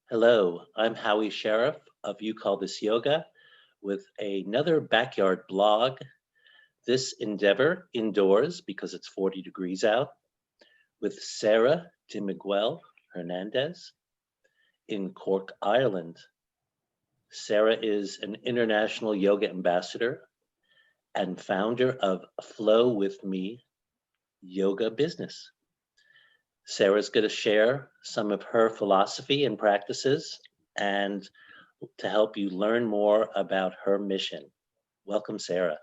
Hello, I'm Howie Sheriff of You Call This Yoga with another backyard blog. This endeavor indoors because it's 40 degrees out with Sara de Miguel Hernández in Cork, Ireland. Sara is an international yoga ambassador and founder of Flowithme yoga business. Sara's going to share some of her philosophy and practices and to help you learn more about her mission. Welcome, Sara.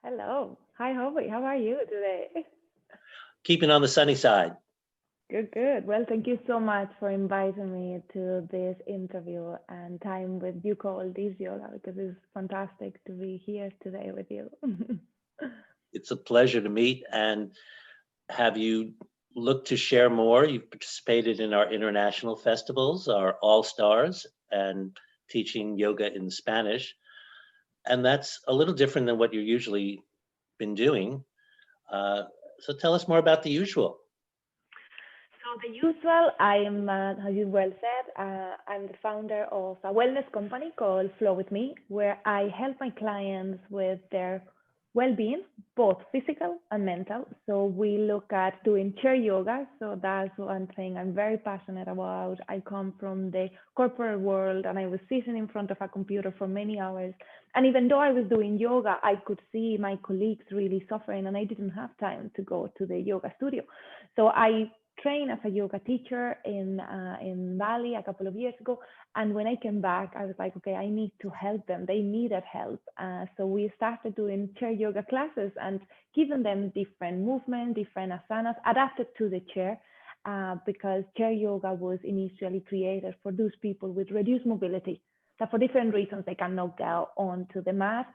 Hello. Hi, Howie. How are you today? Keeping on the sunny side. Good, good. Well, thank you so much for inviting me to this interview and time with you call this yoga because it's fantastic to be here today with you. It's a pleasure to meet and have you look to share more. You've participated in our international festivals, our All Stars, and teaching yoga in Spanish. And that's a little different than what you're usually been doing. Uh, so tell us more about the usual. So the usual, I am, as you well said, I'm the founder of a wellness company called Flowithme, where I help my clients with their well-being, both physical and mental. So we look at doing chair yoga. So that's one thing I'm very passionate about. I come from the corporate world and I was sitting in front of a computer for many hours. And even though I was doing yoga, I could see my colleagues really suffering and I didn't have time to go to the yoga studio. So I trained as a yoga teacher in Bali a couple of years ago. And when I came back, I was like, okay, I need to help them. They needed help. So we started doing chair yoga classes and giving them different movements, different asanas adapted to the chair. Because chair yoga was initially created for those people with reduced mobility that for different reasons they cannot go onto the mat,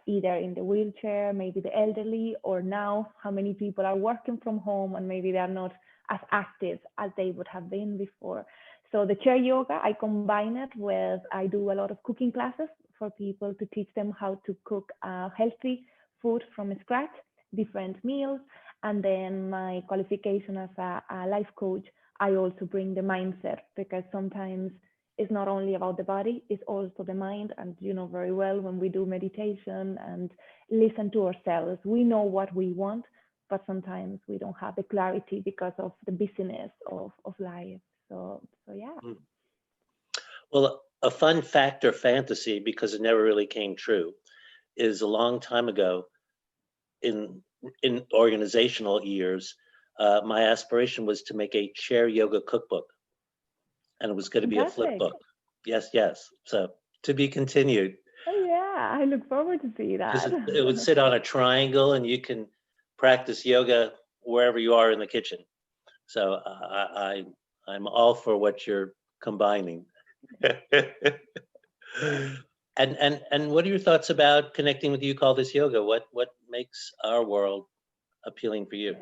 either in the wheelchair, maybe the elderly, or now how many people are working from home and maybe they're not as active as they would have been before. So the chair yoga, I combine it with, I do a lot of cooking classes for people to teach them how to cook healthy food from scratch, different meals. And then my qualification as a life coach, I also bring the mindset because sometimes it's not only about the body, it's also the mind. And you know very well when we do meditation and listen to ourselves, we know what we want, but sometimes we don't have the clarity because of the busyness of life. So yeah. Hmm. Well, a fun fact or fantasy, because it never really came true, is a long time ago in organizational years, my aspiration was to make a chair yoga cookbook, and it was going to be a flip Fantastic. book. Yes, yes. So to be continued. Oh yeah, I look forward to see Just that. it would sit on a triangle, and you can practice yoga wherever you are in the kitchen. So I'm all for what you're combining. And what are your thoughts about connecting with You Call This Yoga? What makes our world appealing for you?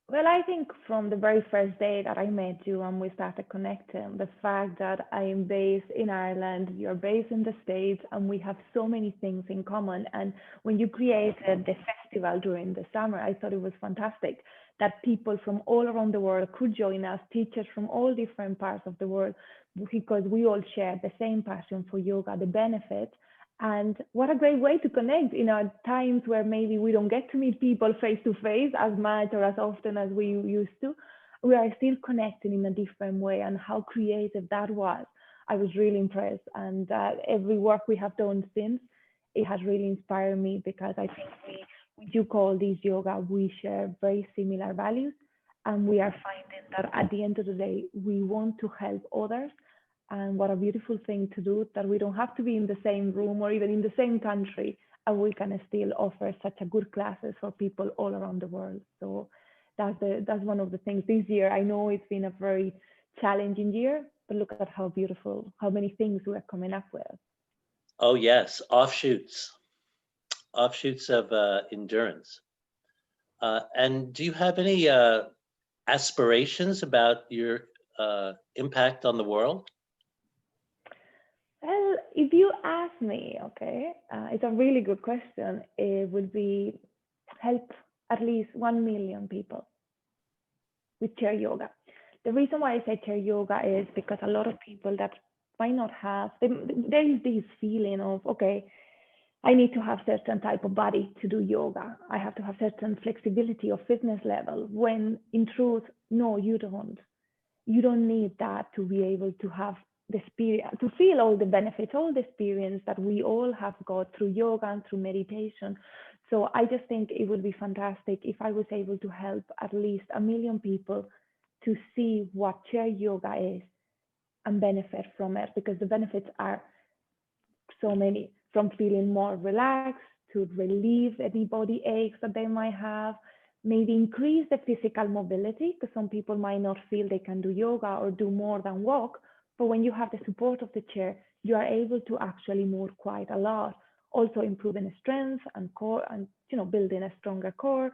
Well, I think from the very first day that I met you and we started connecting, the fact that I am based in Ireland, you're based in the States, and we have so many things in common. And when you created the festival during the summer, I thought it was fantastic that people from all around the world could join us, teachers from all different parts of the world, because we all share the same passion for yoga, the benefits. And what a great way to connect in our times where maybe we don't get to meet people face to face as much or as often as we used to. We are still connecting in a different way, and how creative that was. I was really impressed. And every work we have done since, it has really inspired me because I think we do call this yoga, we share very similar values. And we are finding that at the end of the day, we want to help others, and what a beautiful thing to do that we don't have to be in the same room or even in the same country, and we can still offer such a good classes for people all around the world. So that's one of the things this year. I know it's been a very challenging year, but look at how beautiful, how many things we are coming up with. Oh yes, offshoots of endurance. And do you have any aspirations about your impact on the world? Well, if you ask me, okay, it's a really good question. It would be help at least 1 million people with chair yoga. The reason why I say chair yoga is because a lot of people that might not have, there is this feeling of, okay, I need to have certain type of body to do yoga. I have to have certain flexibility or fitness level. When in truth, no, you don't. You don't need that to be able to have the experience, to feel all the benefits, all the experience that we all have got through yoga and through meditation. So I just think it would be fantastic if I was able to help at least 1 million people to see what chair yoga is and benefit from it, because the benefits are so many, from feeling more relaxed to relieve any body aches that they might have, maybe increase the physical mobility, because some people might not feel they can do yoga or do more than walk, but when you have the support of the chair, you are able to actually move quite a lot. Also improving strength and core, and building a stronger core.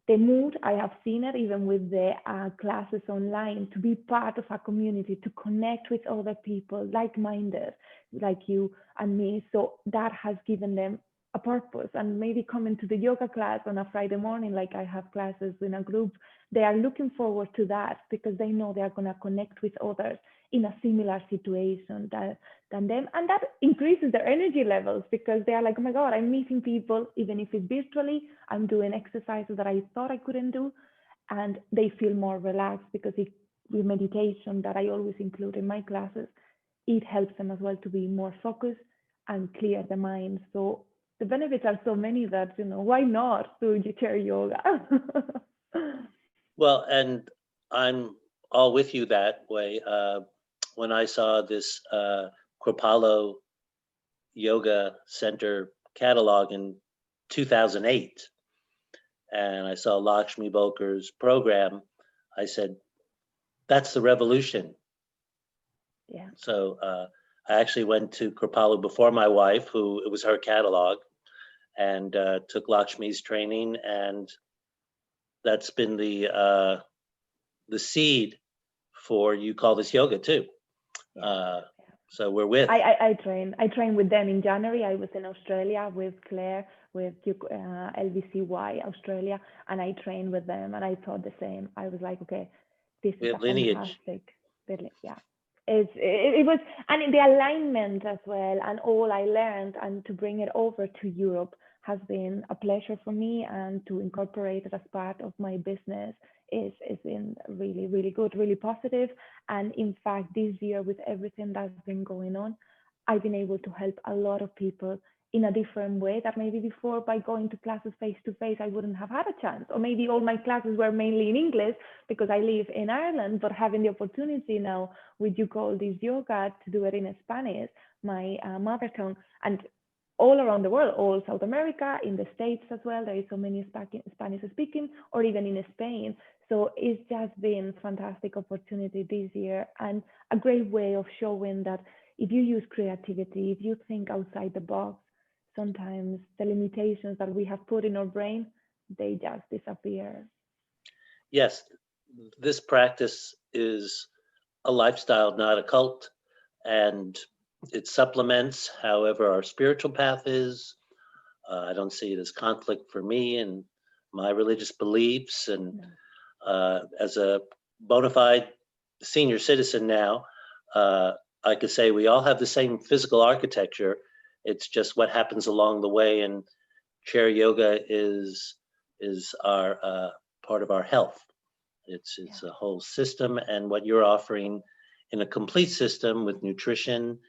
The mood, I have seen it even with the classes online, to be part of a community, to connect with other people like-minded, like you and me. So that has given them a purpose. And maybe coming to the yoga class on a Friday morning, like I have classes in a group, they are looking forward to that because they know they are going to connect with others in a similar situation than them. And that increases their energy levels because they are like, oh my God, I'm meeting people, even if it's virtually, I'm doing exercises that I thought I couldn't do. And they feel more relaxed because with meditation that I always include in my classes, it helps them as well to be more focused and clear the mind. So the benefits are so many that, why not do chair yoga? Well, and I'm all with you that way. When I saw this Kripalu Yoga Center catalog in 2008, and I saw Lakshmi Bolker's program, I said, that's the revolution. Yeah. So I actually went to Kripalu before my wife, who it was her catalog, and took Lakshmi's training, and that's been the seed for You Call This Yoga too. So we're with. I train with them in January. I was in Australia with Claire, with LVCY Australia, and I trained with them, and I thought the same. I was like, okay, this is a fantastic. Yeah, it was, and in the alignment as well, and all I learned, and to bring it over to Europe has been a pleasure for me, and to incorporate it as part of my business is been really, really good, really positive. And in fact, this year with everything that's been going on, I've been able to help a lot of people in a different way that maybe before, by going to classes face to face, I wouldn't have had a chance. Or maybe all my classes were mainly in English because I live in Ireland, but having the opportunity now with You Call This Yoga to do it in Spanish, my mother tongue, and all around the world, all South America, in the States as well. There is so many Spanish speaking, or even in Spain. So it's just been a fantastic opportunity this year, and a great way of showing that if you use creativity, if you think outside the box, sometimes the limitations that we have put in our brain, they just disappear. Yes, this practice is a lifestyle, not a cult, and it supplements however our spiritual path is. I don't see it as conflict for me and my religious beliefs. And as a bona fide senior citizen now, I could say we all have the same physical architecture. It's just what happens along the way, and chair yoga is our part of our health. It's a whole system, and what you're offering in a complete system with nutrition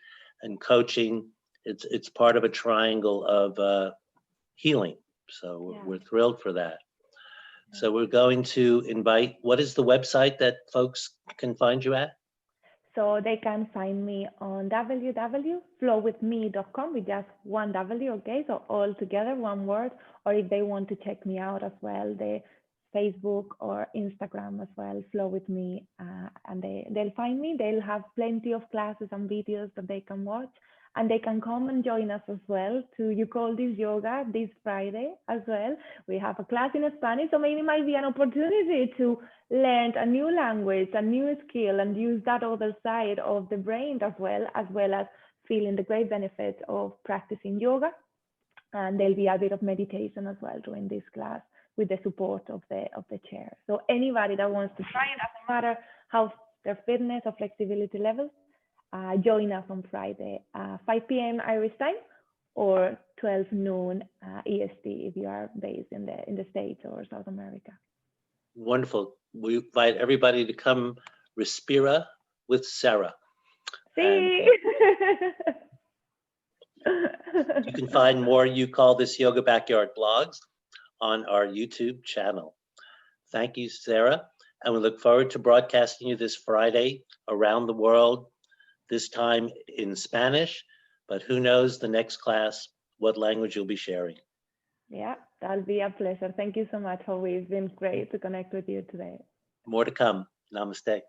and coaching, it's part of a triangle of healing. So we're thrilled for that. So we're going to invite, what is the website that folks can find you at? So they can find me on www.flowithme.com with just one W, okay? So all together, one word. Or if they want to check me out as well, the Facebook or Instagram as well, Flowithme, and they'll find me. They'll have plenty of classes and videos that they can watch. And they can come and join us as well to You Call This Yoga this Friday as well. We have a class in Spanish, so maybe it might be an opportunity to learn a new language, a new skill, and use that other side of the brain as well as feeling the great benefits of practicing yoga. And there'll be a bit of meditation as well during this class with the support of the chair. So anybody that wants to try it, doesn't matter how's their fitness or flexibility levels, join us on Friday, 5 p.m. Irish time or 12 noon EST if you are based in the States or South America. Wonderful. We invite everybody to come Respira with Sara. See. You can find more You Call This Yoga Backyard blogs on our YouTube channel. Thank you, Sara. And we look forward to broadcasting you this Friday around the world, this time in Spanish, but who knows the next class, what language you'll be sharing. Yeah, that'll be a pleasure. Thank you so much, Howie. It's been great to connect with you today. More to come. Namaste.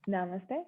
Namaste.